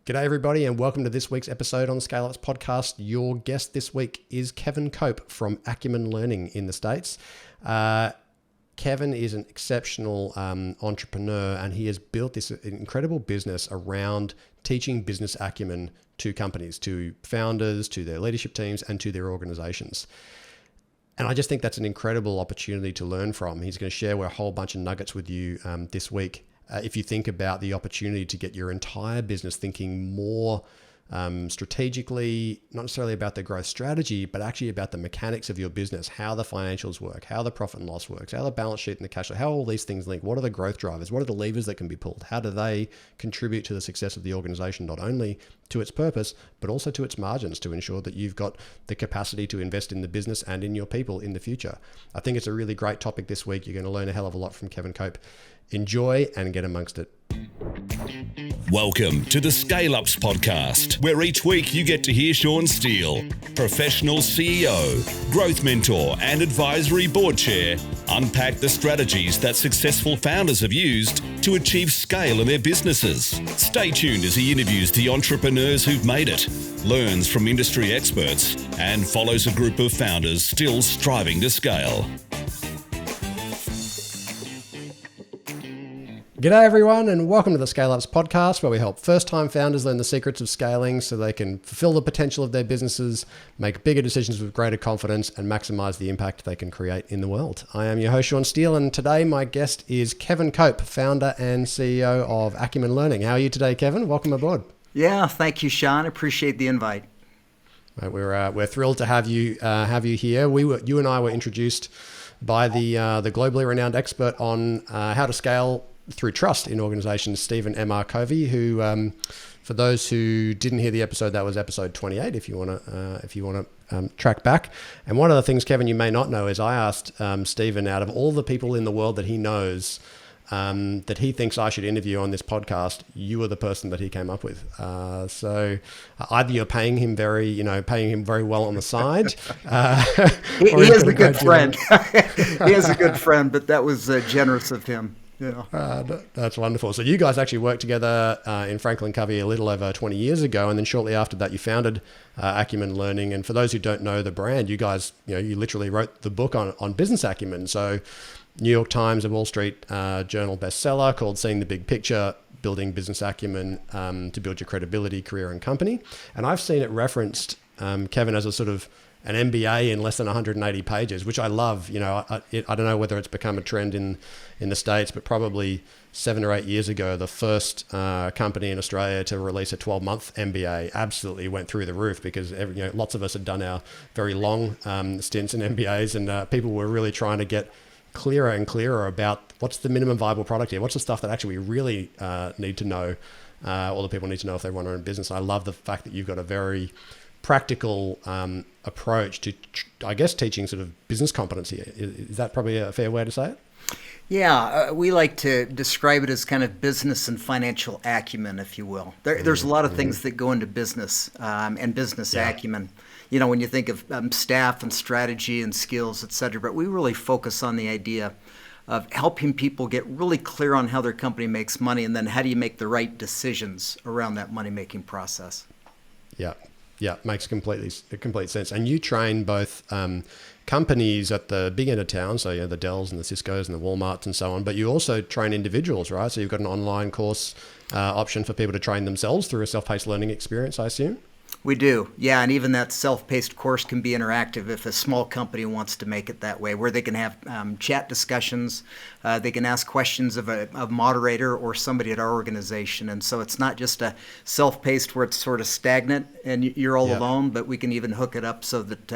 G'day everybody and welcome to this week's episode on the Scale Ups podcast. Your guest this week is Kevin Cope from Acumen Learning in the States. Kevin is an exceptional entrepreneur and he has built this incredible business around teaching business acumen to companies, to founders, to their leadership teams and to their organizations. And I just think that's an incredible opportunity to learn from. He's going to share a whole bunch of nuggets with you this week. If you think about the opportunity to get your entire business thinking more strategically, not necessarily about the growth strategy, but actually about the mechanics of your business, how the financials work, how the profit and loss works, how the balance sheet and the cash flow, how all these things link, what are the growth drivers, what are the levers that can be pulled, how do they contribute to the success of the organization, not only to its purpose, but also to its margins to ensure that you've got the capacity to invest in the business and in your people in the future. I think it's a really great topic this week. You're going to learn a hell of a lot from Kevin Cope. Enjoy and get amongst it. Welcome to the Scale Ups podcast, where each week you get to hear Sean Steele, professional CEO, growth mentor, and advisory board chair, unpack the strategies that successful founders have used to achieve scale in their businesses. Stay tuned as he interviews the entrepreneurs who've made it, learns from industry experts, and follows a group of founders still striving to scale. G'day everyone and welcome to the Scale Ups podcast, where we help first-time founders learn the secrets of scaling so they can fulfill the potential of their businesses, make bigger decisions with greater confidence and maximize the impact they can create in the world. I am your host, Sean Steele, and today my guest is Kevin Cope, founder and CEO of Acumen Learning. How are you today, Kevin? Welcome aboard. Yeah, thank you, Sean. Appreciate the invite. Right, we're thrilled to have you here. You and I were introduced by the globally renowned expert on how to scale through trust in organizations, Stephen M.R. Covey, who, for those who didn't hear the episode, that was episode 28. If you want to track back. And one of the things, Kevin, you may not know is I asked Stephen, out of all the people in the world that he knows, that he thinks I should interview on this podcast, you were the person that he came up with. So either you're paying him very well on the side. He is a good friend. He is a good friend, but that was generous of him. Yeah. That's wonderful. So you guys actually worked together in Franklin Covey a little over 20 years ago, and then shortly after that you founded Acumen Learning. And for those who don't know the brand, you guys, you literally wrote the book on business acumen. So New York Times and Wall Street Journal bestseller called Seeing the Big Picture, Building Business Acumen to Build Your Credibility, Career and Company. And I've seen it referenced, Kevin, as a sort of an MBA in less than 180 pages, which I love. I don't know whether it's become a trend in the States, but probably 7 or 8 years ago, the first company in Australia to release a 12-month MBA absolutely went through the roof because lots of us had done our very long stints in MBAs, and people were really trying to get clearer and clearer about what's the minimum viable product here, what's the stuff that actually we really need to know, all the people need to know if they want to run a business. I love the fact that you've got a very practical approach to, I guess, teaching sort of business competency. Is that probably a fair way to say it? Yeah, we like to describe it as kind of business and financial acumen, if you will. There's a lot of things that go into business and business acumen. When you think of staff and strategy and skills, et cetera, but we really focus on the idea of helping people get really clear on how their company makes money, and then how do you make the right decisions around that money-making process. Yeah, makes complete sense. And you train both companies at the big end of town, so the Dells and the Ciscos and the Walmarts and so on, but you also train individuals, right? So you've got an online course option for people to train themselves through a self-paced learning experience, I assume? We do, yeah, and even that self-paced course can be interactive if a small company wants to make it that way, where they can have chat discussions, they can ask questions of a moderator or somebody at our organization, and so it's not just a self-paced where it's sort of stagnant and you're all alone, but we can even hook it up so that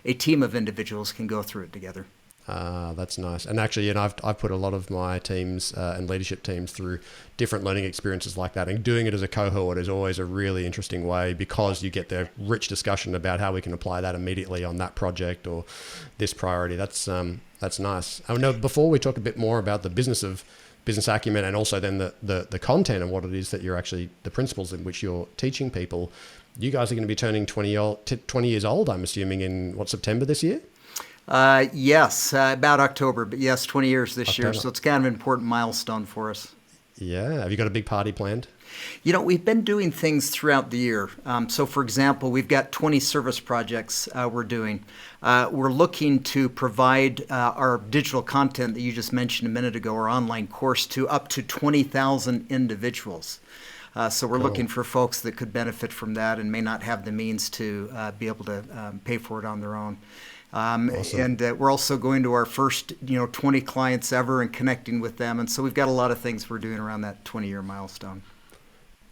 a team of individuals can go through it together. That's nice. And actually, I've put a lot of my teams and leadership teams through different learning experiences like that. And doing it as a cohort is always a really interesting way because you get the rich discussion about how we can apply that immediately on that project or this priority. That's nice. I know before we talk a bit more about the business of business acumen and also then the content and what it is that you're actually, the principles in which you're teaching people, you guys are going to be turning 20 years old, I'm assuming, in September this year? Yes, about October, but yes, 20 years this year. So it's kind of an important milestone for us. Yeah. Have you got a big party planned? We've been doing things throughout the year. So, for example, we've got 20 service projects we're doing. We're looking to provide our digital content that you just mentioned a minute ago, our online course, to up to 20,000 individuals. So we're looking for folks that could benefit from that and may not have the means to be able to pay for it on their own. Awesome. And we're also going to our first 20 clients ever and connecting with them. And so we've got a lot of things we're doing around that 20-year milestone.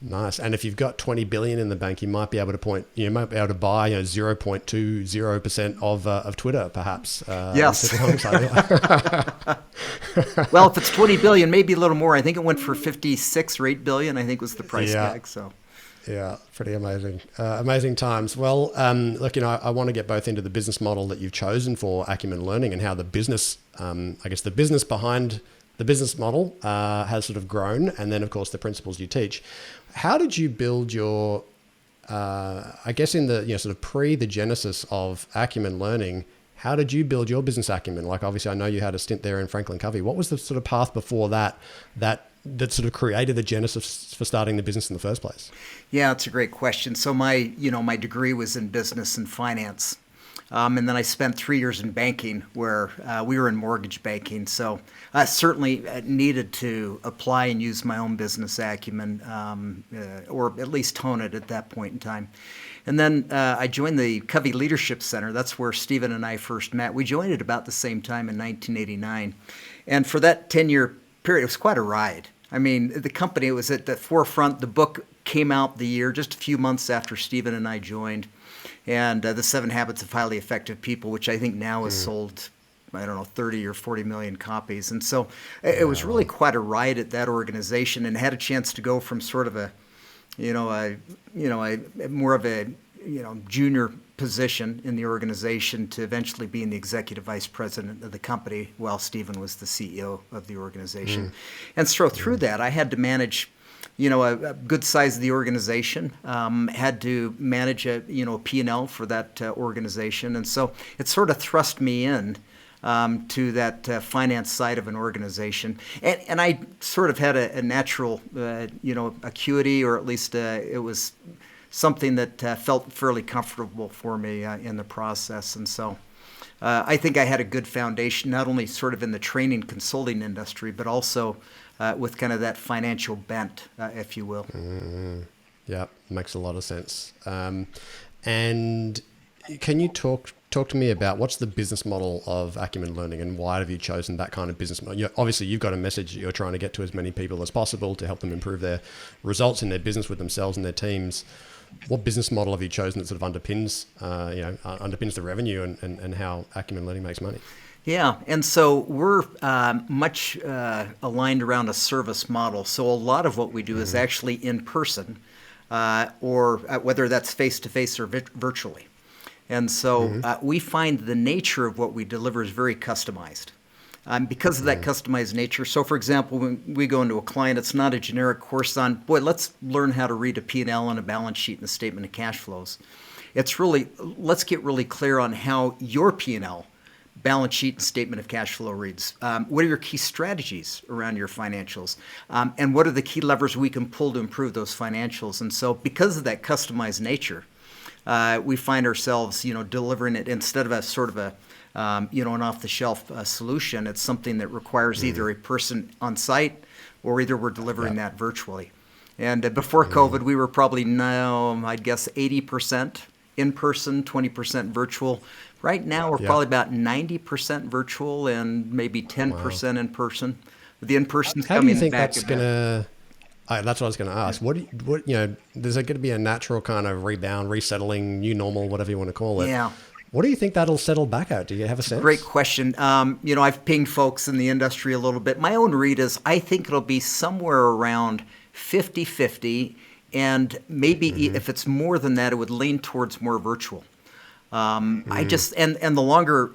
Nice. And if you've got 20 billion in the bank, you might be able to buy 0.20% of Twitter, perhaps. Yes. Well, if it's 20 billion, maybe a little more. I think it went for 56 or 8 billion, I think was the price tag. So. Yeah, pretty amazing. Amazing times. Well, look, I want to get both into the business model that you've chosen for Acumen Learning and how the business, the business behind the business model has sort of grown, and then, of course, the principles you teach. How did you build your, in the sort of the genesis of Acumen Learning, how did you build your business acumen? Like, obviously, I know you had a stint there in Franklin Covey. What was the sort of path before that sort of created the genesis for starting the business in the first place? Yeah, it's a great question. So my degree was in business and finance. And then I spent 3 years in banking where we were in mortgage banking. So I certainly needed to apply and use my own business acumen, or at least hone it at that point in time. And then I joined the Covey Leadership Center. That's where Stephen and I first met. We joined at about the same time in 1989. And for that 10-year period, it was quite a ride. I mean, the company was at the forefront. The book came out the year, just a few months after Stephen and I joined. And The 7 Habits of Highly Effective People, which I think now has sold, 30 or 40 million copies. And so it was really quite a ride at that organization, and had a chance to go from sort of a more of a junior position in the organization to eventually being the executive vice president of the company while Stephen was the CEO of the organization. And so through that, I had to manage a good size of the organization, had to manage a P&L for that organization. And so it sort of thrust me in to that finance side of an organization. And I sort of had a natural, acuity, or at least it was something that felt fairly comfortable for me in the process. And so I think I had a good foundation, not only sort of in the training consulting industry, but also with kind of that financial bent, if you will. Yeah, makes a lot of sense. And can you talk to me about what's the business model of Acumen Learning, and why have you chosen that kind of business model? Obviously, you've got a message that you're trying to get to as many people as possible to help them improve their results in their business with themselves and their teams. What business model have you chosen that sort of underpins the revenue and how Acumen Learning makes money? Yeah, and so we're much aligned around a service model. So a lot of what we do is actually in person, or whether that's face-to-face or virtually. And so we find the nature of what we deliver is very customized. Because of that customized nature. So, for example, when we go into a client, it's not a generic course on, let's learn how to read a P&L and a balance sheet and a statement of cash flows. It's really, let's get really clear on how your P&L, balance sheet, and statement of cash flow reads. What are your key strategies around your financials? And what are the key levers we can pull to improve those financials? And so because of that customized nature, we find ourselves, delivering it instead of a sort of a, an off-the-shelf solution. It's something that requires either a person on site, or either we're delivering that virtually. And before COVID, we were probably now, I'd guess, 80% in person, 20% virtual. Right now, we're probably about 90% virtual and maybe 10% in person. The in-person's coming back. How do you think back that's going to... That's what I was going to ask. There's going to be a natural kind of rebound, resettling, new normal, whatever you want to call it. Yeah. What do you think that'll settle back at? Do you have a sense? Great question. I've pinged folks in the industry a little bit. My own read is I think it'll be somewhere around 50-50, and maybe if it's more than that, it would lean towards more virtual. I just and the longer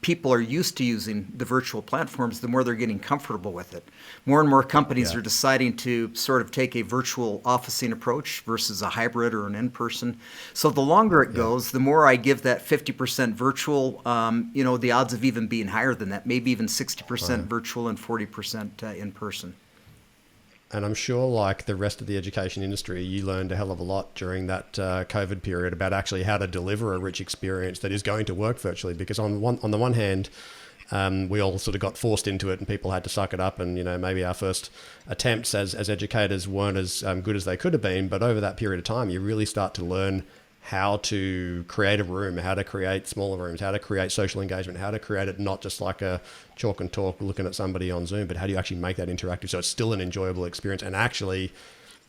people are used to using the virtual platforms, the more they're getting comfortable with it. More and more companies are deciding to sort of take a virtual officing approach versus a hybrid or an in-person. So the longer it goes, the more I give that 50% virtual, the odds of even being higher than that, maybe even 60% virtual and 40% in person. And I'm sure, like the rest of the education industry, you learned a hell of a lot during that COVID period about actually how to deliver a rich experience that is going to work virtually. Because on the one hand, we all sort of got forced into it, and people had to suck it up. And maybe our first attempts as educators weren't as good as they could have been. But over that period of time, you really start to learn how to create a room, how to create smaller rooms, how to create social engagement, how to create it not just like a chalk and talk looking at somebody on Zoom, but how do you actually make that interactive so it's still an enjoyable experience. And actually,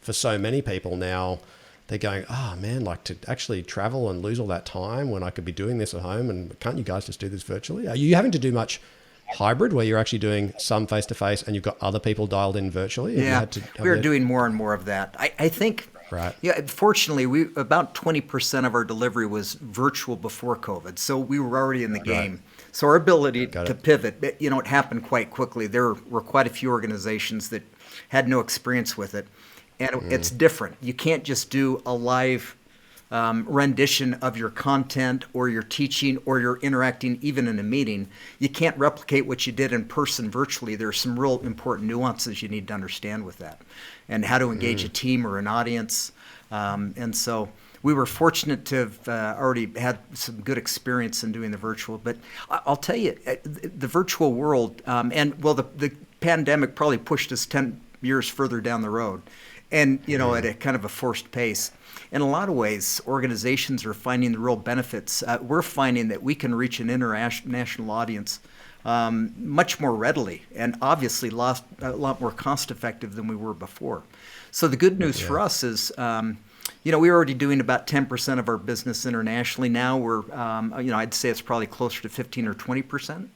for so many people now, they're going, oh man, like to actually travel and lose all that time when I could be doing this at home, and can't you guys just do this virtually? Are you having to do much hybrid where you're actually doing some face-to-face and you've got other people dialed in virtually? Yeah, we're doing more and more of that. I think... Right. Yeah, fortunately, about 20% of our delivery was virtual before COVID, so we were already in the game. Right. So our ability to pivot, it happened quite quickly. There were quite a few organizations that had no experience with it, and it's different. You can't just do a live rendition of your content or your teaching or your interacting even in a meeting. You can't replicate what you did in person virtually. There are some real important nuances you need to understand with that, and how to engage a team or an audience. And so we were fortunate to have already had some good experience in doing the virtual. But I'll tell you, the virtual world, the pandemic probably pushed us 10 years further down the road, and at a kind of a forced pace. In a lot of ways, organizations are finding the real benefits. We're finding that we can reach an international audience much more readily, and obviously a lot more cost effective than we were before. So the good news for us is, we're already doing about 10% of our business internationally now. We're, I'd say it's probably closer to 15 or 20%.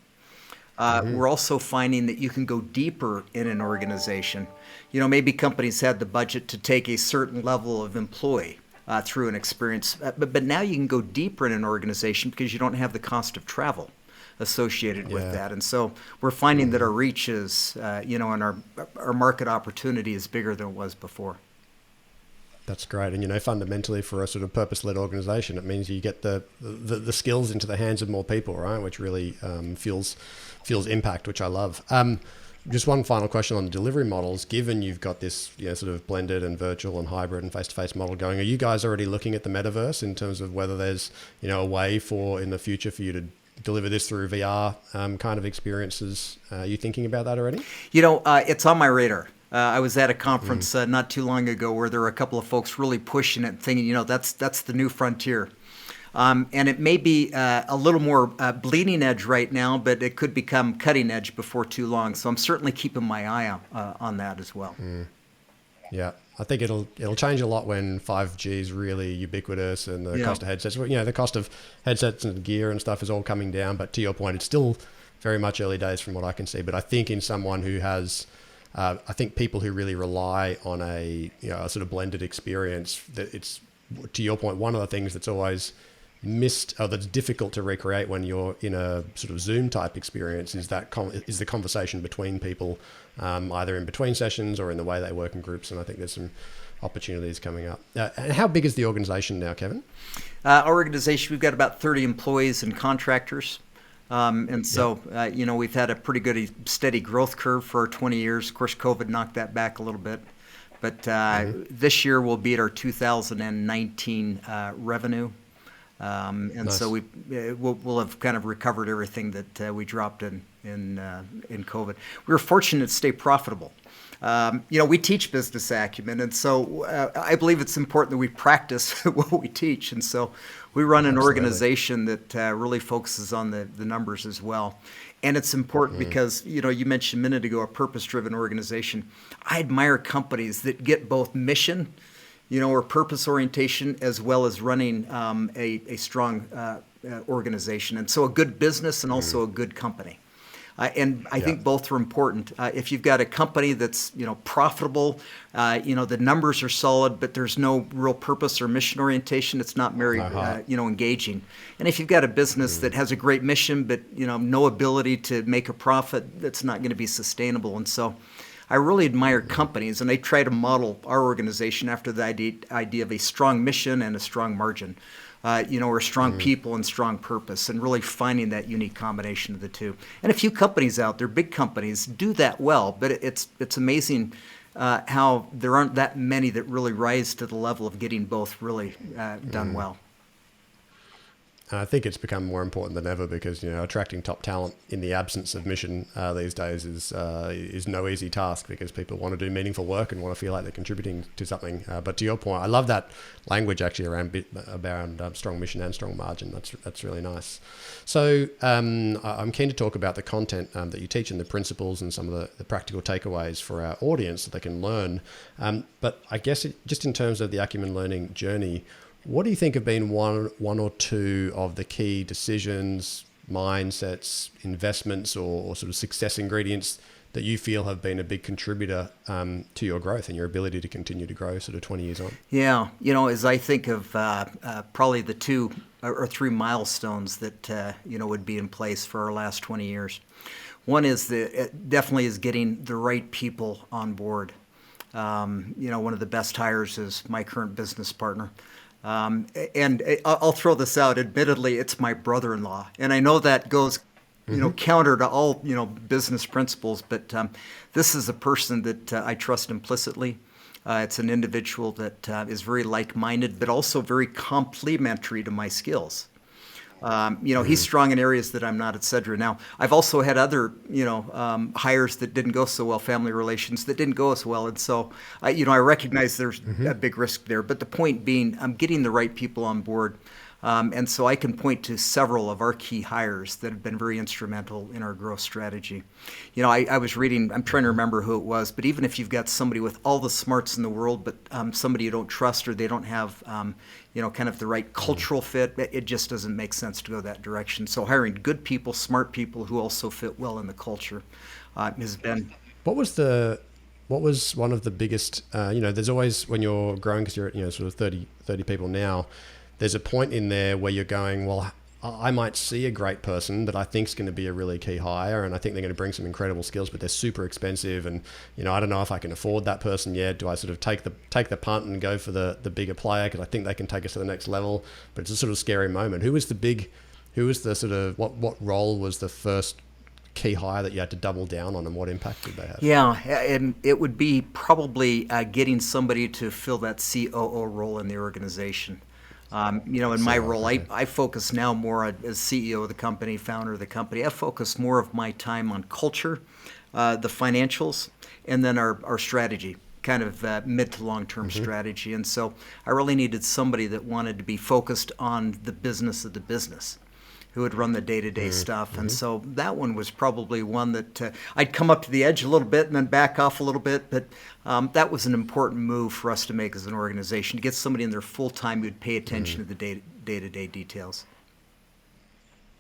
We're also finding that you can go deeper in an organization. Maybe companies had the budget to take a certain level of employee through an experience, but now you can go deeper in an organization because you don't have the cost of travel associated with that. And so we're finding that our reach is, and our market opportunity is bigger than it was before. That's great. And, fundamentally for a sort of purpose-led organization, it means you get the skills into the hands of more people, right? Which really fuels impact, which I love. Just one final question on the delivery models. Given you've got this sort of blended and virtual and hybrid and face-to-face model going, are you guys already looking at the metaverse in terms of whether there's a way for in the future for you to deliver this through VR kind of experiences? Are you thinking about that already? It's on my radar. I was at a conference not too long ago where there were a couple of folks really pushing it, thinking, that's the new frontier. And it may be a little more bleeding edge right now, but it could become cutting edge before too long. So I'm certainly keeping my eye on that as well. Yeah, I think it'll change a lot when 5G is really ubiquitous and the cost of headsets. The cost of headsets and gear and stuff is all coming down. But to your point, it's still very much early days from what I can see. But I think in someone who has I think people who really rely on a sort of blended experience, that it's, to your point, one of the things that's always missed, or that's difficult to recreate when you're in a sort of Zoom type experience, is the conversation between people, either in between sessions or in the way they work in groups. And I think there's some opportunities coming up. And how big is the organization now, Kevin? Our organization, we've got about 30 employees and contractors. We've had a pretty good steady growth curve for 20 years. Of course, COVID knocked that back a little bit. But this year we'll be at our 2019 revenue. Nice. So we'll have kind of recovered everything that we dropped in COVID. We were fortunate to stay profitable. We teach business acumen, and so I believe it's important that we practice what we teach. And so we run an organization that really focuses on the numbers as well. And it's important because, you mentioned a minute ago, a purpose-driven organization. I admire companies that get both mission, or purpose orientation, as well as running a strong organization. And so a good business and also a good company. And I think both are important. If you've got a company that's, profitable, the numbers are solid, but there's no real purpose or mission orientation, it's not very, engaging. And if you've got a business that has a great mission, but, no ability to make a profit, that's not going to be sustainable. And so I really admire companies, and they try to model our organization after the idea of a strong mission and a strong margin. Or strong people and strong purpose, and really finding that unique combination of the two. And a few companies out there, big companies, do that well, but it's amazing how there aren't that many that really rise to the level of getting both really done well. And I think it's become more important than ever because, attracting top talent in the absence of mission these days is no easy task because people want to do meaningful work and want to feel like they're contributing to something. But to your point, I love that language actually around strong mission and strong margin. That's really nice. So I'm keen to talk about the content that you teach and the principles and some of the practical takeaways for our audience that they can learn. But I guess just in terms of the Acumen Learning journey, what do you think have been one or two of the key decisions, mindsets, investments, or sort of success ingredients that you feel have been a big contributor to your growth and your ability to continue to grow sort of 20 years on? Yeah, as I think of probably the 2 or 3 milestones that would be in place for our last 20 years. One is it definitely is getting the right people on board. One of the best hires is my current business partner. And I'll throw this out. Admittedly, it's my brother-in-law, and I know that goes, counter to all business principles. But this is a person that I trust implicitly. It's an individual that is very like-minded, but also very complementary to my skills. He's strong in areas that I'm not, et cetera. Now, I've also had other, hires that didn't go so well, family relations that didn't go as well. And so, I recognize there's a big risk there. But the point being, I'm getting the right people on board. And so I can point to several of our key hires that have been very instrumental in our growth strategy. I was reading, I'm trying to remember who it was, but even if you've got somebody with all the smarts in the world, but somebody you don't trust or they don't have, kind of the right cultural fit, it just doesn't make sense to go that direction. So hiring good people, smart people who also fit well in the culture has been. What was one of the biggest, there's always, when you're growing, because you're at, sort of 30 people now, there's a point in there where you're going, well, I might see a great person that I think is going to be a really key hire, and I think they're going to bring some incredible skills, but they're super expensive, and I don't know if I can afford that person yet. Do I sort of take the punt and go for the bigger player because I think they can take us to the next level? But it's a sort of scary moment. Who was the sort of what role was the first key hire that you had to double down on, and what impact did they have? Yeah, and it would be probably getting somebody to fill that COO role in the organization. In my role, I focus now more as CEO of the company, founder of the company. I focus more of my time on culture, the financials, and then our strategy, kind of mid to long-term strategy. And so I really needed somebody that wanted to be focused on the business of the business, who would run the day-to-day stuff. And so that one was probably one that I'd come up to the edge a little bit and then back off a little bit. But that was an important move for us to make as an organization, to get somebody in there full-time who'd pay attention to the day-to-day details.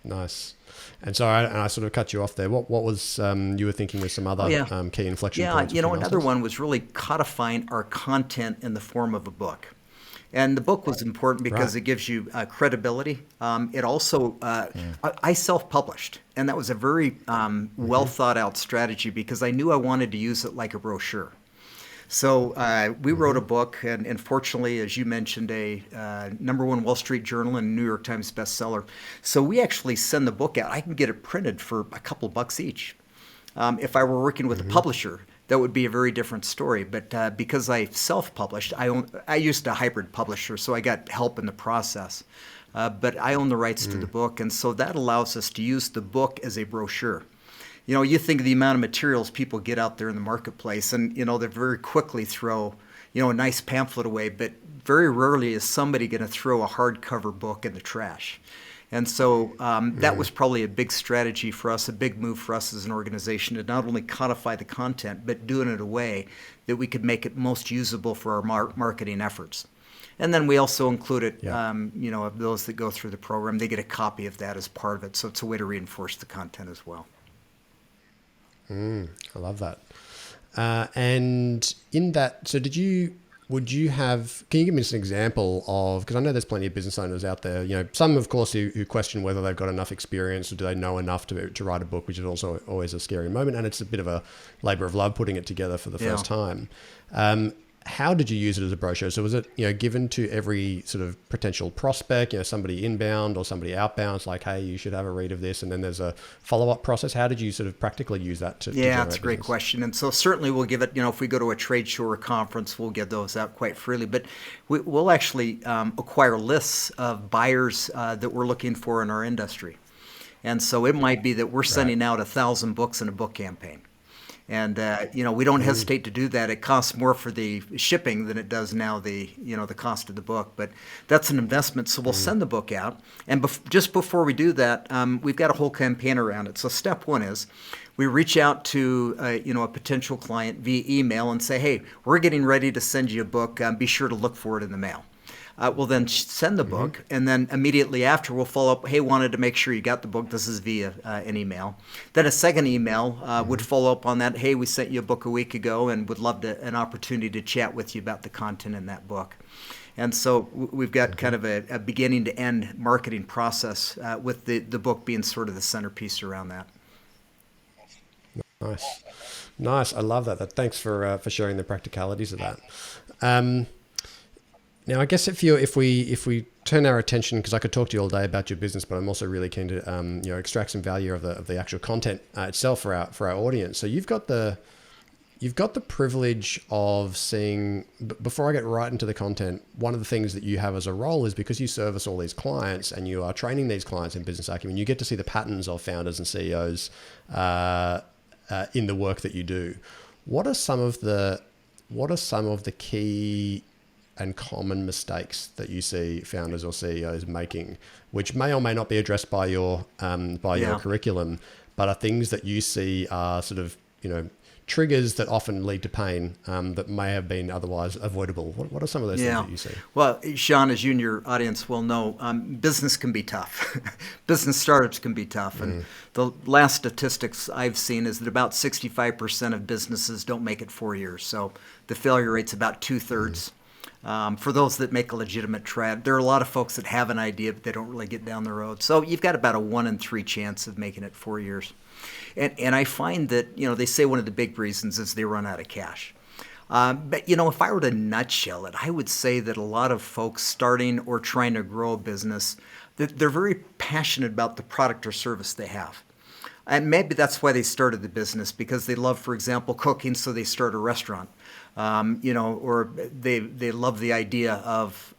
Nice. And so I sort of cut you off there. What was you were thinking with some other key inflection points? Yeah, another one was really codifying our content in the form of a book. And the book was important because it gives you credibility. It also, I self-published, and that was a very well thought out strategy because I knew I wanted to use it like a brochure. So we wrote a book, and fortunately, as you mentioned, a #1 Wall Street Journal and New York Times bestseller. So we actually send the book out. I can get it printed for a couple bucks each. If I were working with a publisher, that would be a very different story. But because I self-published, I used a hybrid publisher, so I got help in the process. But I own the rights to the book, and so that allows us to use the book as a brochure. You think of the amount of materials people get out there in the marketplace, and they very quickly throw, a nice pamphlet away, but very rarely is somebody going to throw a hardcover book in the trash. And so that was probably a big strategy for us, a big move for us as an organization to not only codify the content, but do it in a way that we could make it most usable for our marketing efforts. And then we also included, of those that go through the program, they get a copy of that as part of it. So it's a way to reinforce the content as well. I love that. And in that, so can you give me an example of, because I know there's plenty of business owners out there, some of course who question whether they've got enough experience or do they know enough to write a book, which is also always a scary moment. And it's a bit of a labor of love putting it together for the first time. how did you use it as a brochure? So was it, given to every sort of potential prospect, somebody inbound or somebody outbound? It's like, hey, you should have a read of this. And then there's a follow-up process. How did you sort of practically use that to Yeah, generate that's a great business? question. And so certainly we'll give it, if we go to a trade show or conference, we'll give those out quite freely. But we'll actually acquire lists of buyers that we're looking for in our industry. And so it might be that we're sending out 1,000 books in a book campaign. And we don't hesitate to do that. It costs more for the shipping than it does now the cost of the book. But that's an investment. So we'll send the book out. And just before we do that, we've got a whole campaign around it. So step one is we reach out to a potential client via email and say, hey, we're getting ready to send you a book. Be sure to look for it in the mail. We'll then send the book, and then immediately after we'll follow up, hey, wanted to make sure you got the book. This is via an email. Then a second email would follow up on that. Hey, we sent you a book a week ago and would love an opportunity to chat with you about the content in that book. And so we've got kind of a beginning to end marketing process with the book being sort of the centerpiece around that. Nice. I love that. Thanks for sharing the practicalities of that. Now, I guess if we turn our attention, because I could talk to you all day about your business, but I'm also really keen to extract some value of the actual content itself for our audience. So you've got the privilege of seeing. Before I get right into the content, one of the things that you have as a role is because you service all these clients and you are training these clients in business acumen, you get to see the patterns of founders and CEOs in the work that you do. What are some of the key and common mistakes that you see founders or CEOs making, which may or may not be addressed by your curriculum, but are things that you see are sort of triggers that often lead to pain that may have been otherwise avoidable? What are some of those things that you see? Well, Sean, as you and your audience will know, business can be tough. Business startups can be tough. And the last statistics I've seen is that about 65% of businesses don't make it 4 years. So the failure rate's about 2/3. For those that make a legitimate try, there are a lot of folks that have an idea, but they don't really get down the road. So you've got about a 1 in 3 chance of making it 4 years. And I find that, they say one of the big reasons is they run out of cash. But, if I were to nutshell it, I would say that a lot of folks starting or trying to grow a business, that they're very passionate about the product or service they have. And maybe that's why they started the business, because they love, for example, cooking, so they start a restaurant. Or they love the idea of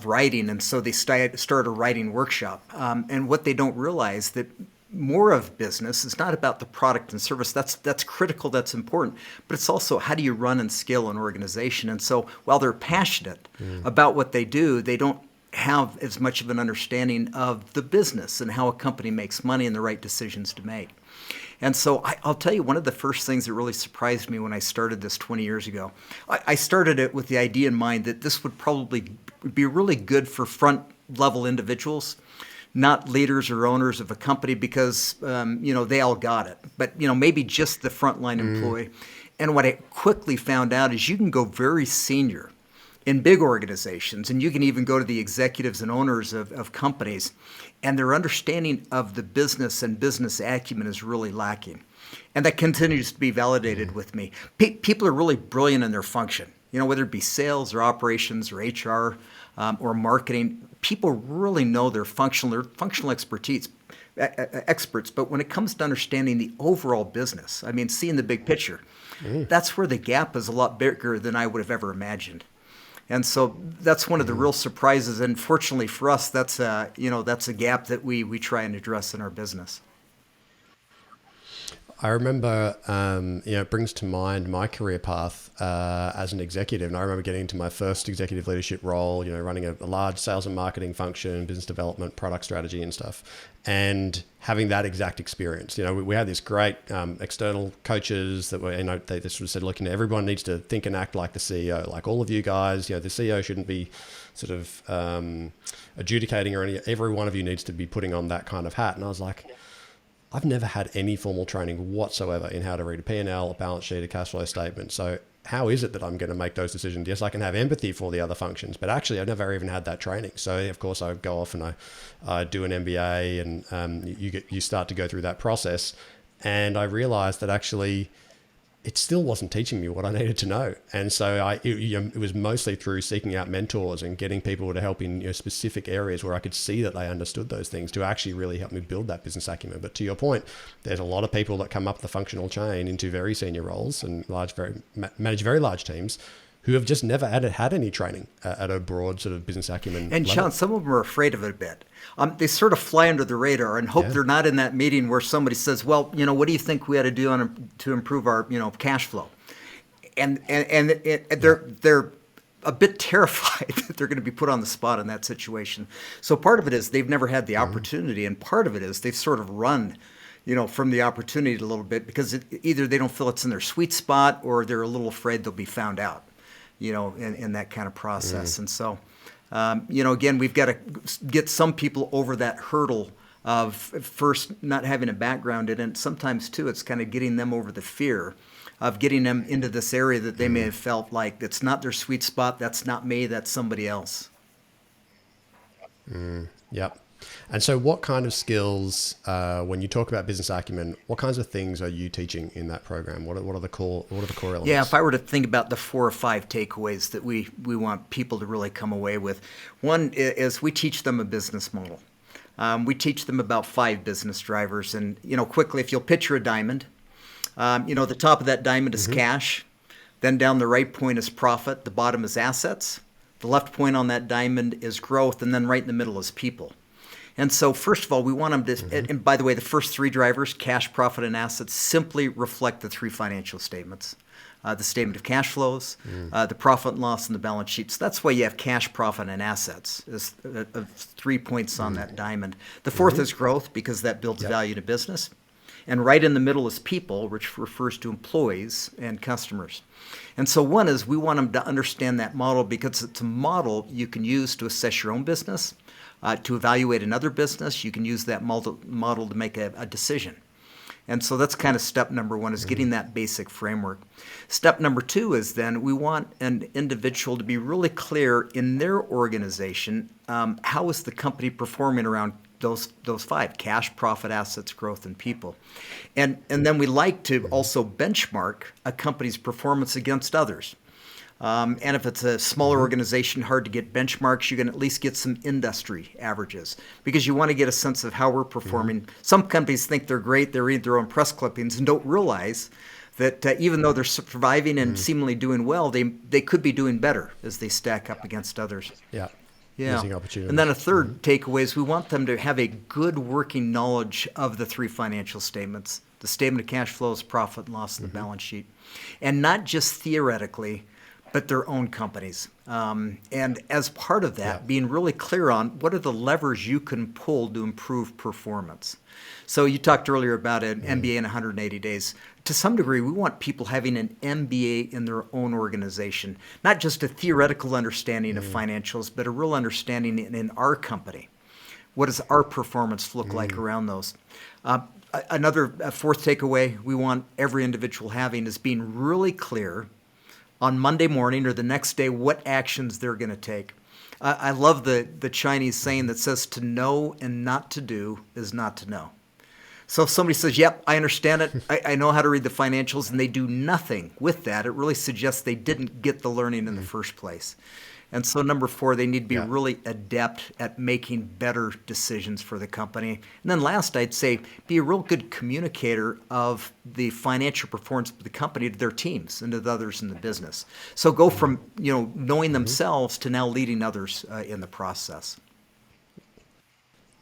writing, and so they start a writing workshop. And what they don't realize that more of business is not about the product and service. That's critical, that's important, but it's also how do you run and scale an organization. And so while they're passionate about what they do, they don't have as much of an understanding of the business and how a company makes money and the right decisions to make. And so I'll tell you, one of the first things that really surprised me when I started this 20 years ago, I started it with the idea in mind that this would probably be really good for front-level individuals, not leaders or owners of a company, because, they all got it. But, maybe just the frontline employee. And what I quickly found out is you can go very senior in big organizations, and you can even go to the executives and owners of companies, and their understanding of the business and business acumen is really lacking. And that continues to be validated with me. People are really brilliant in their function, whether it be sales or operations or HR or marketing. People really know their functional expertise, experts, but when it comes to understanding the overall business, seeing the big picture, that's where the gap is a lot bigger than I would have ever imagined. And so that's one of the real surprises. And fortunately for us, that's a gap that we try and address in our business. I remember, it brings to mind my career path as an executive. And I remember getting into my first executive leadership role, running a large sales and marketing function, business development, product strategy and stuff, and having that exact experience. We had this great external coaches that were, they sort of said, look, everyone needs to think and act like the CEO, like all of you guys. The CEO shouldn't be sort of adjudicating or every one of you needs to be putting on that kind of hat. And I was like, I've never had any formal training whatsoever in how to read a P&L, a balance sheet, a cash flow statement. So how is it that I'm going to make those decisions? Yes, I can have empathy for the other functions, but actually I've never even had that training. So of course I go off and I do an MBA, and you start to go through that process. And I realized that actually it still wasn't teaching me what I needed to know. And so it was mostly through seeking out mentors and getting people to help in specific areas where I could see that they understood those things to actually really help me build that business acumen. But to your point, there's a lot of people that come up the functional chain into very senior roles and manage very large teams who have just never had any training at a broad sort of business acumen And level. Sean, some of them are afraid of it a bit. They sort of fly under the radar and hope they're not in that meeting where somebody says, well, what do you think we ought to do to improve our, cash flow? And they're a bit terrified that they're going to be put on the spot in that situation. So part of it is they've never had the opportunity, and part of it is they've sort of run from the opportunity a little bit because either they don't feel it's in their sweet spot or they're a little afraid they'll be found out, in that kind of process. And so, again, we've got to get some people over that hurdle of first not having a background in it. And sometimes, too, it's kind of getting them over the fear of getting them into this area that they may have felt like it's not their sweet spot, that's not me, that's somebody else. Yep. And so what kind of skills, when you talk about business acumen, what kinds of things are you teaching in that program? What are the core elements? Yeah, if I were to think about the 4 or 5 takeaways that we want people to really come away with, one is we teach them a business model. We teach them about 5 business drivers. And, quickly, if you'll picture a diamond, the top of that diamond is cash. Then down the right point is profit. The bottom is assets. The left point on that diamond is growth. And then right in the middle is people. And so, first of all, we want them to, and by the way, the first 3 drivers, cash, profit, and assets, simply reflect the 3 financial statements. The statement of cash flows, the profit and loss, and the balance sheet. So that's why you have cash, profit, and assets as 3 points on that diamond. The fourth is growth, because that builds value to business. And right in the middle is people, which refers to employees and customers. And so one is we want them to understand that model because it's a model you can use to assess your own business, to evaluate another business. You can use that model to make a decision. And so that's kind of step number 1 is getting that basic framework. Step number 2 is then we want an individual to be really clear in their organization, how is the company performing around those 5, cash, profit, assets, growth, and people. And then we like to also benchmark a company's performance against others. And if it's a smaller organization, hard to get benchmarks, you can at least get some industry averages because you want to get a sense of how we're performing. Some companies think they're great, they read their own press clippings and don't realize that even though they're surviving and seemingly doing well, they could be doing better as they stack up against others. Yeah. And then a third takeaway is we want them to have a good working knowledge of the 3 financial statements, the statement of cash flows, profit and loss, and the balance sheet. And not just theoretically, but their own companies. And as part of that, being really clear on what are the levers you can pull to improve performance. So you talked earlier about an MBA in 180 days. To some degree, we want people having an MBA in their own organization, not just a theoretical understanding of financials, but a real understanding in our company. What does our performance look like around those? Another fourth takeaway we want every individual having is being really clear on Monday morning or the next day what actions they're going to take. I love the Chinese saying that says to know and not to do is not to know. So if somebody says, yep, I understand it, I know how to read the financials, and they do nothing with that, it really suggests they didn't get the learning in the first place. And so number 4, they need to be really adept at making better decisions for the company. And then last, I'd say be a real good communicator of the financial performance of the company to their teams and to the others in the business. So go from knowing themselves to now leading others in the process.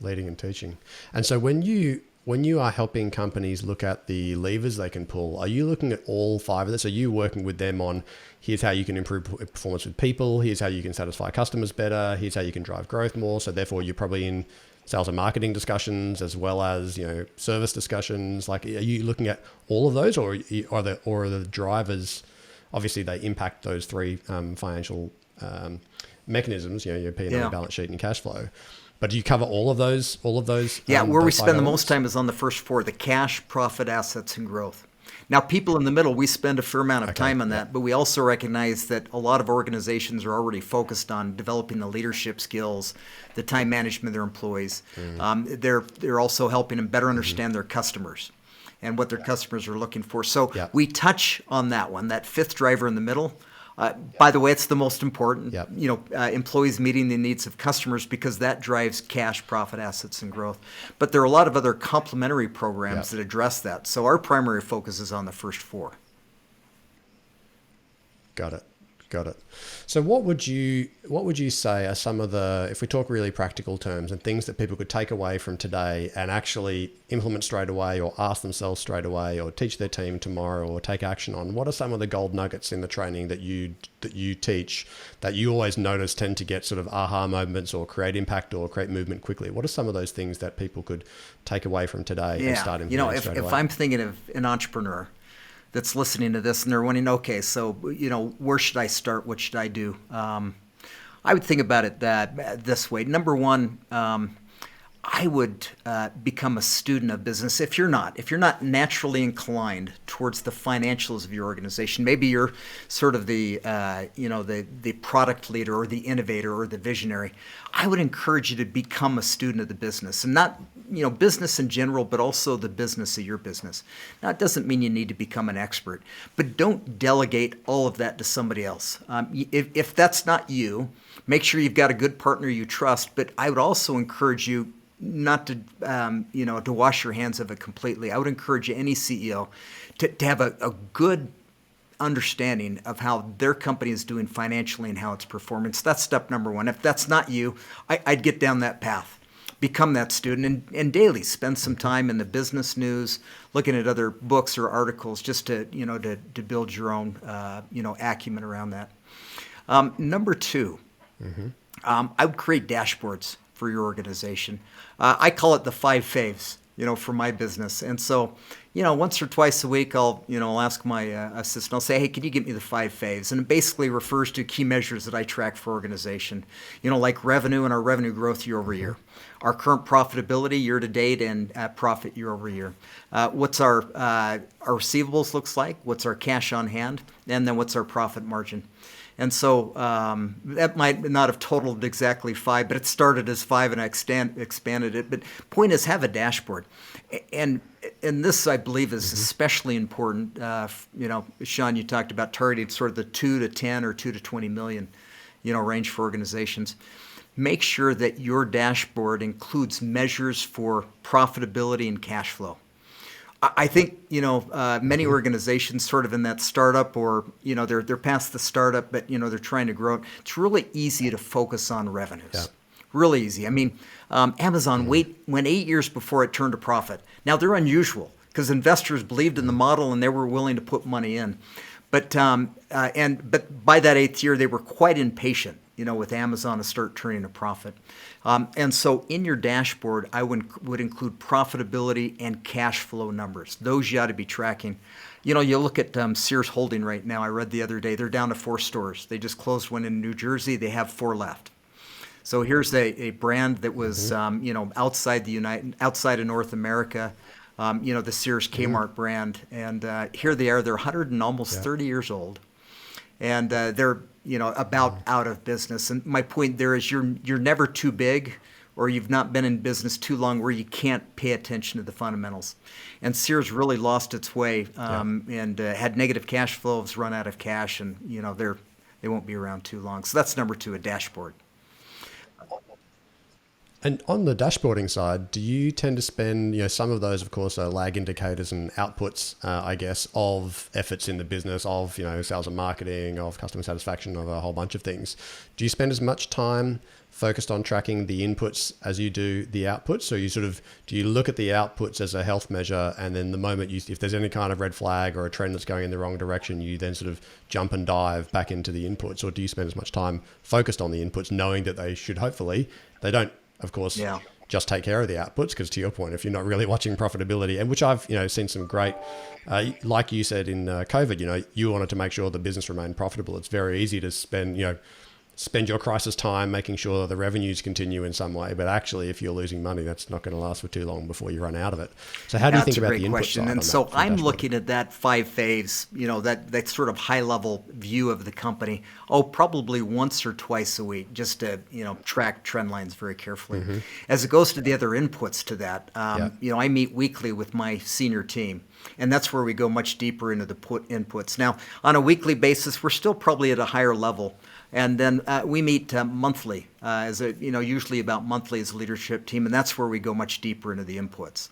Leading and teaching. And so when you are helping companies look at the levers they can pull, are you looking at all 5 of this? Are you working with them on here's how you can improve performance with people, here's how you can satisfy customers better, here's how you can drive growth more? So therefore you're probably in sales and marketing discussions as well as service discussions. Like, are you looking at all of those, or are the drivers, obviously they impact those 3 financial mechanisms, your P&L, balance sheet, and cash flow. But do you cover all of those? Yeah, where we spend the elements? most time is on the first 4, the cash, profit, assets, and growth. Now, people in the middle, we spend a fair amount of time on that, but we also recognize that a lot of organizations are already focused on developing the leadership skills, the time management of their employees. They're also helping them better understand their customers. and what their customers are looking for. So Yep. we touch on that one, that fifth driver in the middle. By the way, it's the most important. Yep. Employees meeting the needs of customers, because that drives cash, profit, assets, and growth. But there are a lot of other complementary programs that address that. So our primary focus is on the first four. Got it. So what would you say are some of the, if we talk really practical terms and things that people could take away from today and actually implement straight away, or ask themselves straight away, or teach their team tomorrow, or take action on? What are some of the gold nuggets in the training that you teach that you always notice tend to get sort of aha moments, or create impact, or create movement quickly? What are some of those things that people could take away from today and start implementing straight away? If I'm thinking of an entrepreneur that's listening to this and they're wondering, okay, so, where should I start? What should I do? I would think about it this way. Number one, I would become a student of business. If you're not naturally inclined towards the financials of your organization, maybe you're sort of the product leader, or the innovator, or the visionary, I would encourage you to become a student of the business, and not business in general, but also the business of your business. Now, it doesn't mean you need to become an expert, but don't delegate all of that to somebody else. If that's not you, make sure you've got a good partner you trust. But I would also encourage you not to, to wash your hands of it completely. I would encourage any CEO to have a good understanding of how their company is doing financially and how it's performing. So that's step number one. If that's not you, I'd get down that path. Become that student, and daily spend some time in the business news, looking at other books or articles, just to build your own acumen around that. Number two, I would create dashboards for your organization. I call it the 5 faves, for my business. And so, once or twice a week, I'll ask my assistant, I'll say, hey, can you get me the 5 faves? And it basically refers to key measures that I track for organization, like revenue and our revenue growth year over year, our current profitability year to date, and profit year over year. What's our receivables looks like, what's our cash on hand, and then what's our profit margin. And so that might not have totaled exactly 5, but it started as 5 and I expanded it. But point is, have a dashboard. And this, I believe, is especially important. Sean, you talked about targeting sort of the 2 to 10 or 2 to 20 million, range for organizations. Make sure that your dashboard includes measures for profitability and cash flow. I think, many organizations sort of in that startup, or, they're past the startup, but, they're trying to grow. It's really easy to focus on revenues. Yeah. Really easy. I mean, Amazon went 8 years before it turned a profit. Now, they're unusual because investors believed in the model and they were willing to put money in. But by that 8th year, they were quite impatient, with Amazon to start turning a profit. And so in your dashboard, I would include profitability and cash flow numbers. Those you ought to be tracking. You look at Sears Holding right now. I read the other day, they're down to 4 stores. They just closed one in New Jersey. They have 4 left. So here's a brand that was, outside of North America, the Sears Kmart brand. And here they are. They're 100 and almost 30 years old. And they're about out of business. And my point there is you're never too big, or you've not been in business too long where you can't pay attention to the fundamentals. And Sears really lost its way and had negative cash flows, run out of cash, and they won't be around too long. So that's number 2, a dashboard. And on the dashboarding side, do you tend to spend, some of those, of course, are lag indicators and outputs, I guess, of efforts in the business, of, sales and marketing, of customer satisfaction, of a whole bunch of things. Do you spend as much time focused on tracking the inputs as you do the outputs? So do you look at the outputs as a health measure, and then the moment if there's any kind of red flag or a trend that's going in the wrong direction, you then sort of jump and dive back into the inputs? Or do you spend as much time focused on the inputs, knowing that they don't, of course, just take care of the outputs? Because to your point, if you're not really watching profitability, and which I've seen some great, like you said in COVID, you wanted to make sure the business remained profitable. It's very easy to spend your crisis time making sure the revenues continue in some way, but actually, if you're losing money, that's not going to last for too long before you run out of it. So how do you think about the input side? And so I'm looking at that 5 faves, that sort of high level view of the company. Probably once or twice a week, just to track trend lines very carefully. As it goes to the other inputs to that, I meet weekly with my senior team. And that's where we go much deeper into the inputs. Now, on a weekly basis, we're still probably at a higher level. And then we meet monthly, usually about monthly as a leadership team, and that's where we go much deeper into the inputs.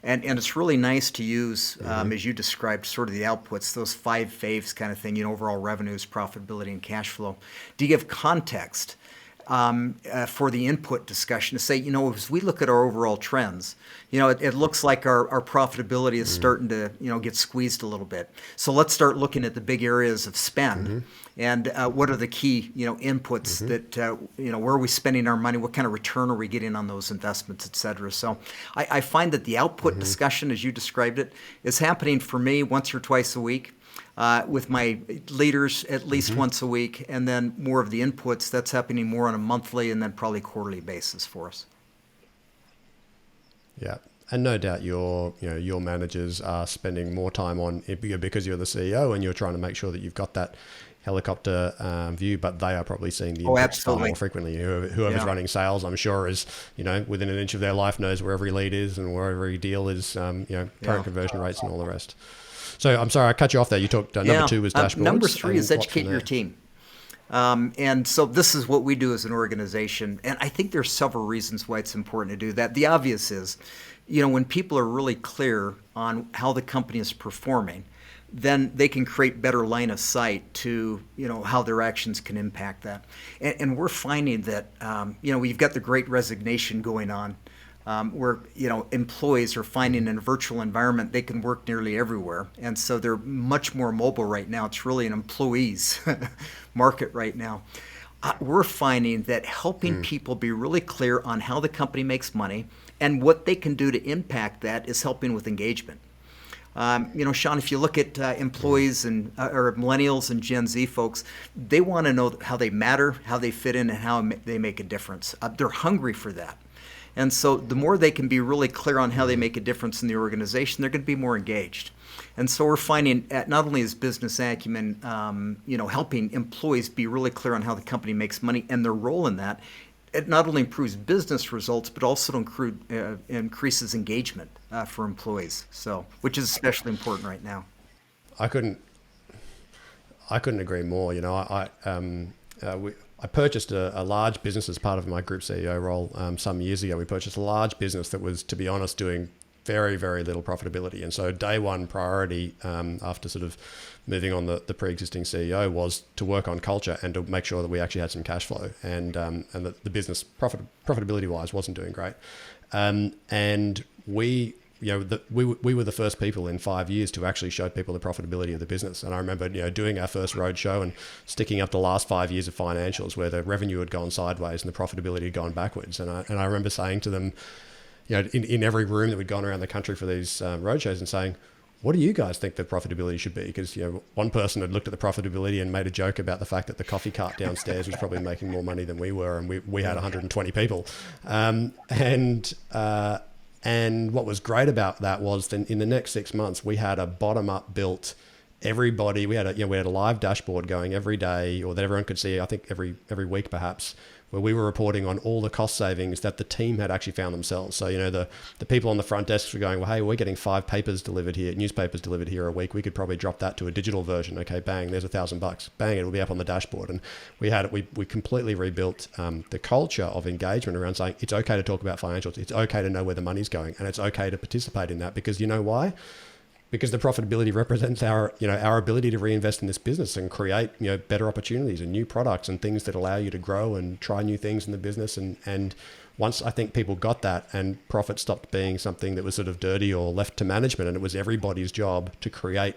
And it's really nice to use, as you described, sort of the outputs, those 5 faves kind of thing, overall revenues, profitability, and cash flow, to give context for the input discussion, to say, as we look at our overall trends, it looks like our profitability is starting to, get squeezed a little bit. So let's start looking at the big areas of spend and what are the key, inputs that, where are we spending our money? What kind of return are we getting on those investments, et cetera? So I find that the output discussion, as you described it, is happening for me once or twice a week. With my leaders at least once a week, and then more of the inputs, that's happening more on a monthly and then probably quarterly basis for us. Yeah, and no doubt your managers are spending more time on it because you're the CEO and you're trying to make sure that you've got that helicopter view, but they are probably seeing the inputs far more frequently. Whoever's running sales, I'm sure, is within an inch of their life knows where every lead is and where every deal is, current conversion rates and all the rest. So I'm sorry, I cut you off there. You talked number 2 was dashboards. Number 3 is educate your team. And so this is what we do as an organization. And I think there's several reasons why it's important to do that. The obvious is, when people are really clear on how the company is performing, then they can create better line of sight to, how their actions can impact that. And we're finding that, we've got the great resignation going on. Where employees are finding in a virtual environment they can work nearly everywhere, and so they're much more mobile right now. It's really an employees market right now. We're finding that helping people be really clear on how the company makes money and what they can do to impact that is helping with engagement. Sean, if you look at employees and or millennials and Gen Z folks, they want to know how they matter, how they fit in, and how they make a difference. They're hungry for that. And so the more they can be really clear on how they make a difference in the organization, they're going to be more engaged. And so we're finding not only is business acumen, helping employees be really clear on how the company makes money and their role in that, it not only improves business results, but also increases engagement for employees. So, which is especially important right now. I couldn't agree more. I purchased a large business as part of my group CEO role some years ago. We purchased a large business that was, to be honest, doing very, very little profitability. And so day one priority after sort of moving on the pre-existing CEO was to work on culture and to make sure that we actually had some cash flow and that the business profitability-wise wasn't doing great. And we were the first people in 5 years to actually show people the profitability of the business. And I remember, doing our first roadshow and sticking up the last 5 years of financials where the revenue had gone sideways and the profitability had gone backwards. And I remember saying to them, in every room that we'd gone around the country for these roadshows and saying, what do you guys think the profitability should be? Because, one person had looked at the profitability and made a joke about the fact that the coffee cart downstairs was probably making more money than we were. And we had 120 people. And what was great about that was then in the next 6 months, we had a bottom-up built everybody. We had a live dashboard going every day, or that everyone could see, I think every week perhaps, where we were reporting on all the cost savings that the team had actually found themselves. So, the people on the front desks were going, well, hey, we're getting 5 papers delivered here, newspapers delivered here a week. We could probably drop that to a digital version. Okay, bang, there's $1,000. Bang, it'll be up on the dashboard. And we completely rebuilt the culture of engagement around saying it's okay to talk about financials. It's okay to know where the money's going, and it's okay to participate in that because you know why? Because the profitability represents our ability to reinvest in this business and create, better opportunities and new products and things that allow you to grow and try new things in the business. And once I think people got that and profit stopped being something that was sort of dirty or left to management, and it was everybody's job to create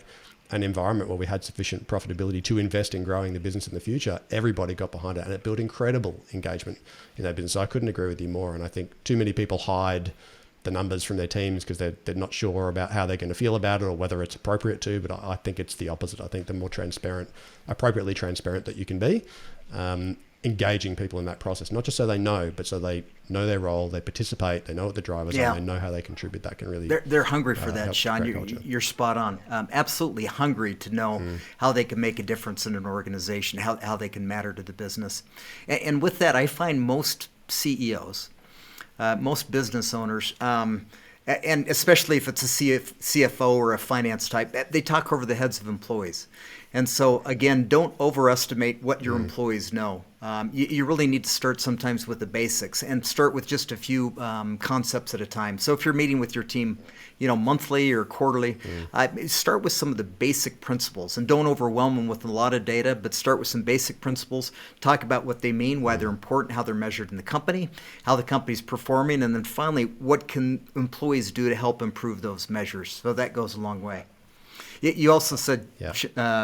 an environment where we had sufficient profitability to invest in growing the business in the future, everybody got behind it and it built incredible engagement in that business. So I couldn't agree with you more. And I think too many people hide the numbers from their teams because they're not sure about how they're going to feel about it or whether it's appropriate to, but I think it's the opposite. I think the more appropriately transparent that you can be, engaging people in that process, not just so they know, but so they know their role, they participate, they know what the drivers are, they know how they contribute. That can really they're hungry for that, Sean. You're spot on. Absolutely hungry to know how they can make a difference in an organization, how they can matter to the business. And with that, I find most CEOs, most business owners, And especially if it's a CFO or a finance type, they talk over the heads of employees. And so, again, don't overestimate what your employees know. You really need to start sometimes with the basics and start with just a few concepts at a time. So if you're meeting with your team, monthly or quarterly, start with some of the basic principles and don't overwhelm them with a lot of data, but start with some basic principles. Talk about what they mean, why they're important, how they're measured in the company, how the company's performing, and then finally, what can employees do to help improve those measures? So that goes a long way. You also said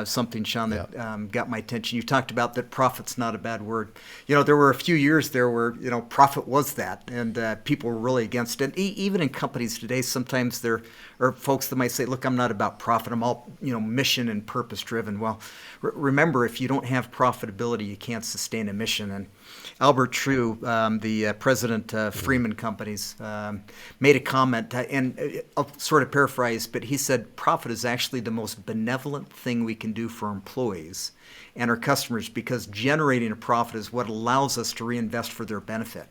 something, Sean, that got my attention. You talked about that profit's not a bad word. There were a few years there where, profit was that, and people were really against it. Even in companies today, sometimes there are folks that might say, look, I'm not about profit. I'm all, mission and purpose driven. Well, remember, if you don't have profitability, you can't sustain a mission. And Albert True, the president of Freeman Companies, made a comment, and I'll sort of paraphrase, but he said, profit is actually the most benevolent thing we can do for employees and our customers, because generating a profit is what allows us to reinvest for their benefit.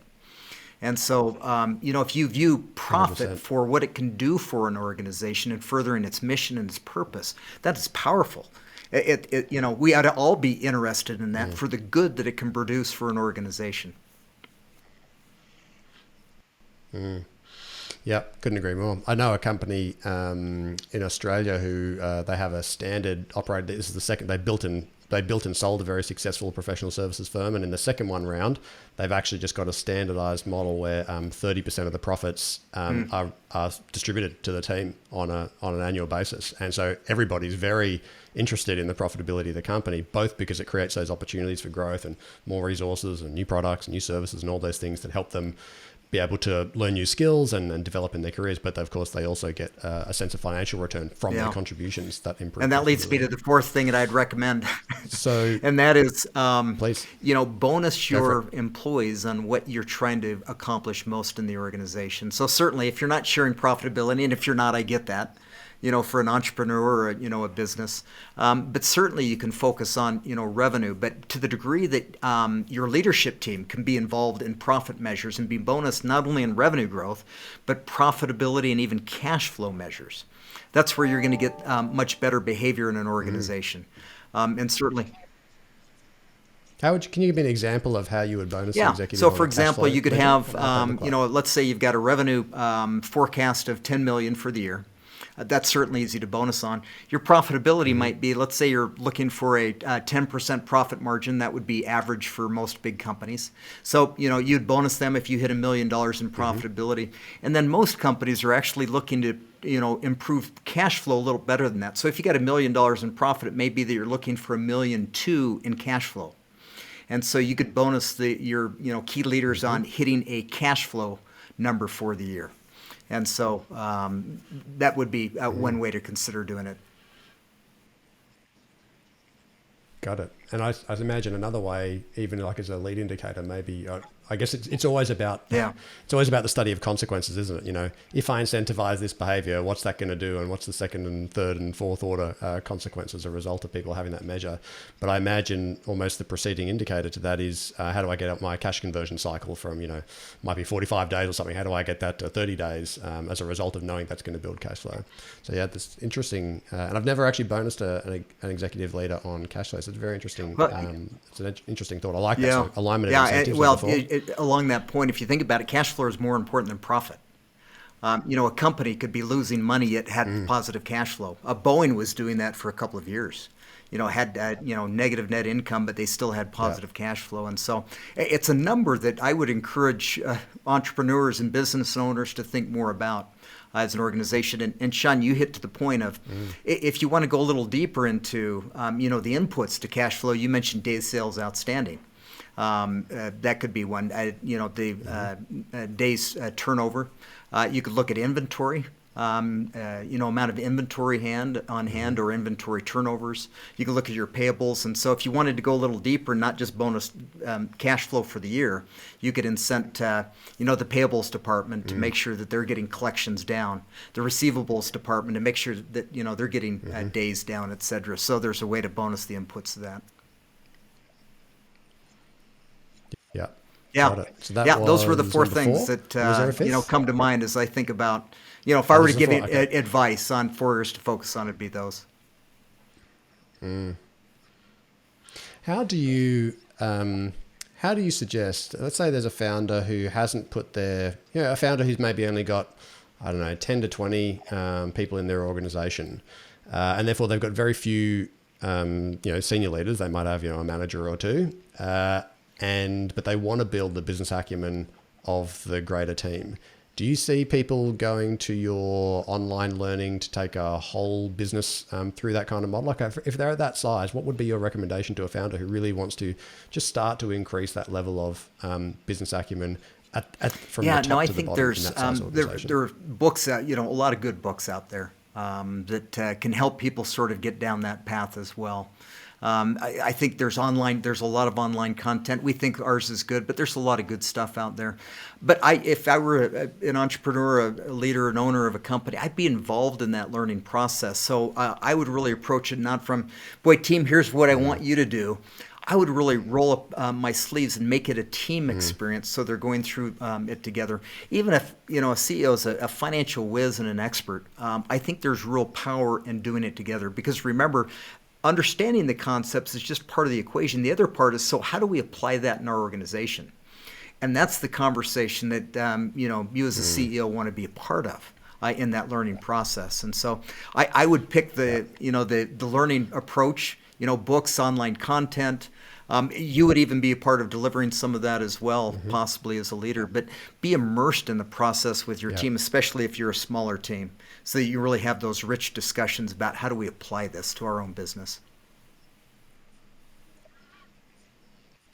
And so, if you view profit 100%. For what it can do for an organization and furthering its mission and its purpose, that is powerful. We ought to all be interested in that for the good that it can produce for an organization. Yeah, couldn't agree more. I know a company in Australia who they have a standard operator. This is the second they built and sold a very successful professional services firm, and in the second round, they've actually just got a standardized model where 30% of the profits are distributed to the team on an annual basis, and so everybody's very interested in the profitability of the company, both because it creates those opportunities for growth and more resources and new products, new services, and all those things that help them be able to learn new skills and develop in their careers. But of course, they also get a sense of financial return from their contributions that improve. And that leads me to the fourth thing that I'd recommend. So, and that is, please, bonus your employees on what you're trying to accomplish most in the organization. So certainly, if you're not sharing profitability, and if you're not, I get that. For an entrepreneur or, a business. But certainly you can focus on, revenue. But to the degree that your leadership team can be involved in profit measures and be bonused not only in revenue growth, but profitability and even cash flow measures, that's where you're going to get much better behavior in an organization. And certainly... can you give me an example of how you would bonus an executive? So for example, you could have, let's say you've got a revenue forecast of $10 million for the year. That's certainly easy to bonus on. Your profitability might be, let's say you're looking for a 10% profit margin. That would be average for most big companies. So, you'd bonus them if you hit $1 million in profitability. And then most companies are actually looking to, improve cash flow a little better than that. So if you got $1 million in profit, it may be that you're looking for $1.2 million in cash flow. And so you could bonus your key leaders on hitting a cash flow number for the year. And so that would be one way to consider doing it. Got it. And I imagine another way, even like as a lead indicator, maybe I guess it's always about it's always about the study of consequences, isn't it? If I incentivize this behavior, what's that going to do, and what's the second and third and fourth order consequences as a result of people having that measure? But I imagine almost the preceding indicator to that is how do I get up my cash conversion cycle from might be 45 days or something? How do I get that to 30 days as a result of knowing that's going to build cash flow? So this interesting, and I've never actually bonused an executive leader on cash flow. So it's very interesting. It's an interesting thought. I like that sort of alignment of incentives. Along that point, if you think about it, cash flow is more important than profit. A company could be losing money yet had positive cash flow. Boeing was doing that for a couple of years. Had negative net income, but they still had positive cash flow. And so it's a number that I would encourage entrepreneurs and business owners to think more about as an organization. And Sean, you hit to the point of if you want to go a little deeper into the inputs to cash flow. You mentioned days sales outstanding. That could be one. Days turnover. You could look at inventory. Amount of inventory on hand or inventory turnovers. You can look at your payables. And so if you wanted to go a little deeper, not just bonus cash flow for the year, you could incent, the payables department to make sure that they're getting collections down, the receivables department to make sure that, they're getting days down, et cetera. So there's a way to bonus the inputs of that. Yeah. Yeah. Got it. So that Yeah, those were the was four number things 4. that Was there a fifth? come to mind as I think about, if I Oh, were this to is a give 4. you Okay. advice on 4 areas to focus on, it'd be those. How do you suggest, let's say there's a founder who hasn't put their, a founder who's maybe only got, I don't know, 10 to 20 people in their organization, and therefore they've got very few, senior leaders. They might have, a manager or two, but they want to build the business acumen of the greater team. Do you see people going to your online learning to take a whole business through that kind of model? Like if they're at that size, what would be your recommendation to a founder who really wants to just start to increase that level of business acumen from the top to the bottom in that size organization? There are books out, a lot of good books out there that can help people sort of get down that path as well. I think there's a lot of online content. We think ours is good, but there's a lot of good stuff out there. But if I were an entrepreneur, a leader, an owner of a company, I'd be involved in that learning process. So I would really approach it not from, boy, team, here's what I want you to do. I would really roll up my sleeves and make it a team experience, so they're going through it together. Even if a CEO is a financial whiz and an expert, I think there's real power in doing it together. Because remember, understanding the concepts is just part of the equation. The other part is, so how do we apply that in our organization? And that's the conversation that you as a CEO want to be a part of in that learning process. And so I would pick the learning approach. Books, online content. You would even be a part of delivering some of that as well, possibly as a leader. But be immersed in the process with your team, especially if you're a smaller team, so that you really have those rich discussions about how do we apply this to our own business.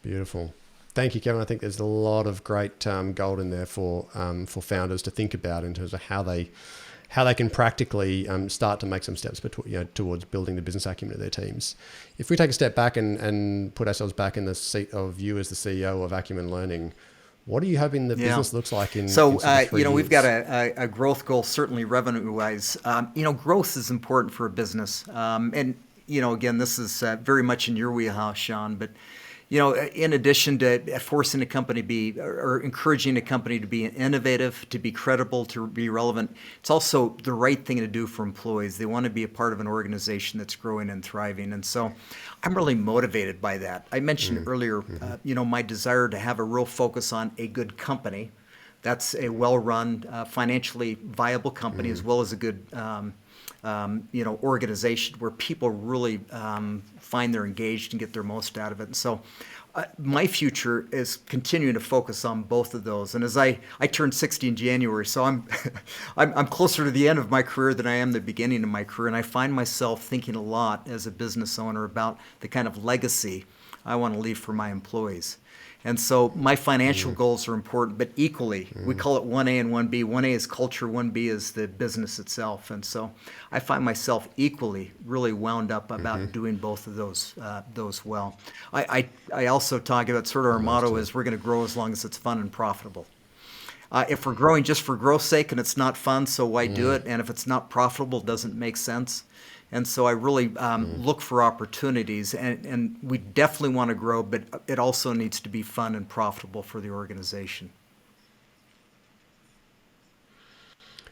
Beautiful. Thank you, Kevin. I think there's a lot of great gold in there for founders to think about in terms of how they can practically start to make some steps towards building the business acumen of their teams. If we take a step back and put ourselves back in the seat of you as the CEO of Acumen Learning, what are you hoping the business looks like in sort of 3 years? We've got a growth goal, certainly revenue-wise. Growth is important for a business. Again, this is very much in your wheelhouse, Sean, but in addition to forcing a company or encouraging a company to be innovative, to be credible, to be relevant, it's also the right thing to do for employees. They want to be a part of an organization that's growing and thriving. And so I'm really motivated by that. I mentioned earlier, my desire to have a real focus on a good company. That's a well-run, financially viable company, as well as a good organization where people really find they're engaged and get their most out of it. And so my future is continuing to focus on both of those. And as I turned 60 in January, so I'm closer to the end of my career than I am the beginning of my career. And I find myself thinking a lot as a business owner about the kind of legacy I want to leave for my employees. And so my financial goals are important, but equally, we call it 1A and 1B. 1A is culture, 1B is the business itself. And so I find myself equally really wound up about doing both of those well. I also talk about sort of our motto is we're going to grow as long as it's fun and profitable. If we're growing just for growth's sake and it's not fun, so why do it? And if it's not profitable, it doesn't make sense. And so I really look for opportunities, and we definitely want to grow, but it also needs to be fun and profitable for the organization.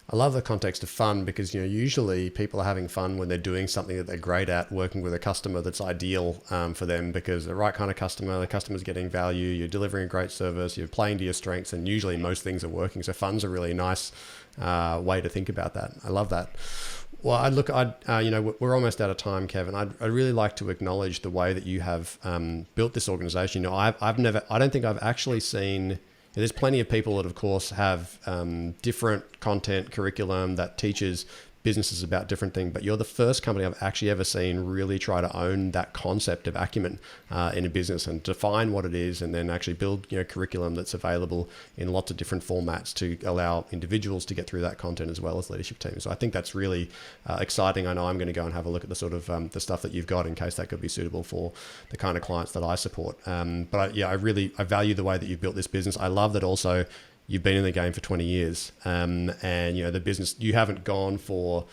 I love the context of fun because usually people are having fun when they're doing something that they're great at, working with a customer that's ideal for them because the right kind of customer, the customer's getting value, you're delivering a great service, you're playing to your strengths, and usually most things are working. So fun's a really nice way to think about that. I love that. Well, we're almost out of time, Kevin. I'd really like to acknowledge the way that you have built this organization. I don't think I've actually seen. There's plenty of people that, of course, have different content curriculum that teaches businesses about different things, but you're the first company I've actually ever seen really try to own that concept of acumen in a business and define what it is, and then actually build curriculum that's available in lots of different formats to allow individuals to get through that content as well as leadership teams. So I think that's really exciting. I know I'm going to go and have a look at the sort of the stuff that you've got in case that could be suitable for the kind of clients that I support. But I value the way that you've built this business. I love that also you've been in the game for 20 years, and the business, you haven't gone for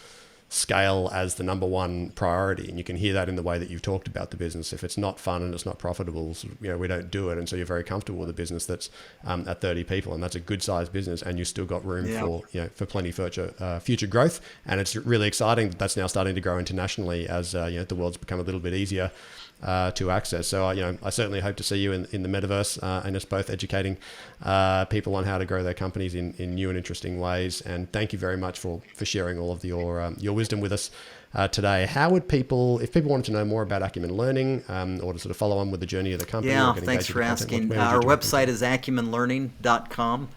scale as the number one priority. And you can hear that in the way that you've talked about the business. If it's not fun and it's not profitable, we don't do it. And so you're very comfortable with a business that's at 30 people, and that's a good sized business, and you've still got room for plenty of future growth. And it's really exciting that that's now starting to grow internationally as the world's become a little bit easier to access. So, I certainly hope to see you in the metaverse and us both educating people on how to grow their companies in new and interesting ways. And thank you very much for sharing all of your wisdom with us today. How would people, if people wanted to know more about Acumen Learning or to sort of follow on with the journey of the company? Yeah, thanks for asking. Our website is acumenlearning.com.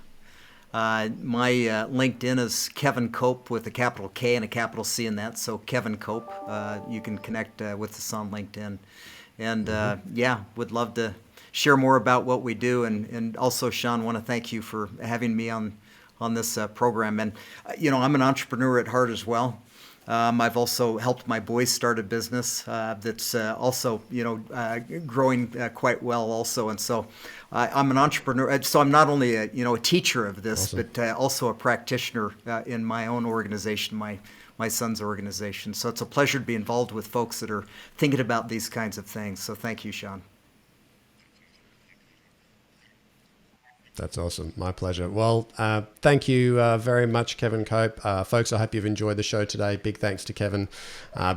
My LinkedIn is Kevin Cope with a capital K and a capital C in that. So Kevin Cope, you can connect with us on LinkedIn. And would love to share more about what we do. And also, Sean, want to thank you for having me on this program. And, I'm an entrepreneur at heart as well. I've also helped my boys start a business that's also, growing quite well also. And so I'm an entrepreneur. So I'm not only a teacher of this, awesome, but also a practitioner in my own organization, my son's organization. So it's a pleasure to be involved with folks that are thinking about these kinds of things. So thank you, Sean. That's awesome. My pleasure. Well, thank you very much, Kevin Cope. Folks, I hope you've enjoyed the show today. Big thanks to Kevin.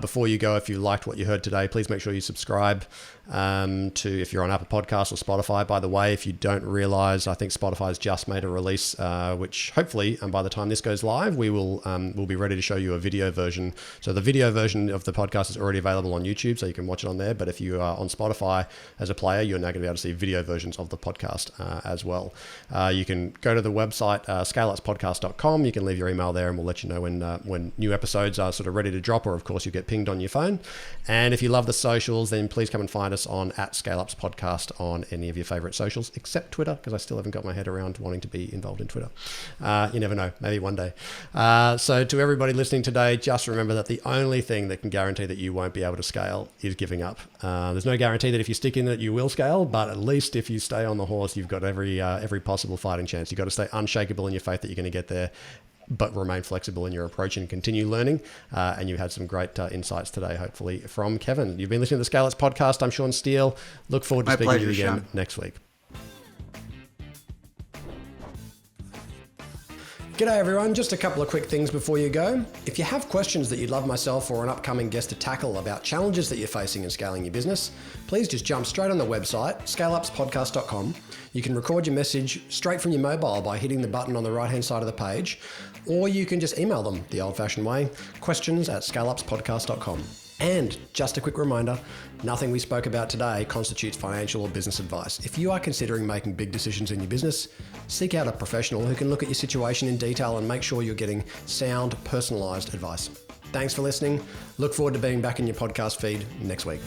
Before you go, if you liked what you heard today, please make sure you subscribe if you're on Apple Podcasts or Spotify. By the way, if you don't realize, I think Spotify's just made a release, which hopefully, by the time this goes live, we'll be ready to show you a video version. So the video version of the podcast is already available on YouTube, so you can watch it on there. But if you are on Spotify as a player, you're now going to be able to see video versions of the podcast as well. You can go to the website, scaleupspodcast.com. You can leave your email there and we'll let you know when new episodes are sort of ready to drop, or of course you get pinged on your phone. And if you love the socials, then please come and find us on @ScaleUpsPodcast on any of your favorite socials, except Twitter, because I still haven't got my head around wanting to be involved in Twitter. You never know, maybe one day. So to everybody listening today, just remember that the only thing that can guarantee that you won't be able to scale is giving up. There's no guarantee that if you stick in it, you will scale, but at least if you stay on the horse, you've got every possible fighting chance. You've got to stay unshakable in your faith that you're going to get there, but remain flexible in your approach and continue learning. And you had some great insights today, hopefully, from Kevin. You've been listening to the Scale Ups podcast. I'm Sean Steele. Look forward to speaking to you again next week. G'day everyone, just a couple of quick things before you go. If you have questions that you'd love myself or an upcoming guest to tackle about challenges that you're facing in scaling your business, please just jump straight on the website, scaleupspodcast.com. You can record your message straight from your mobile by hitting the button on the right-hand side of the page, or you can just email them the old-fashioned way, questions@scaleupspodcast.com. And just a quick reminder, nothing we spoke about today constitutes financial or business advice. If you are considering making big decisions in your business, seek out a professional who can look at your situation in detail and make sure you're getting sound, personalised advice. Thanks for listening. Look forward to being back in your podcast feed next week.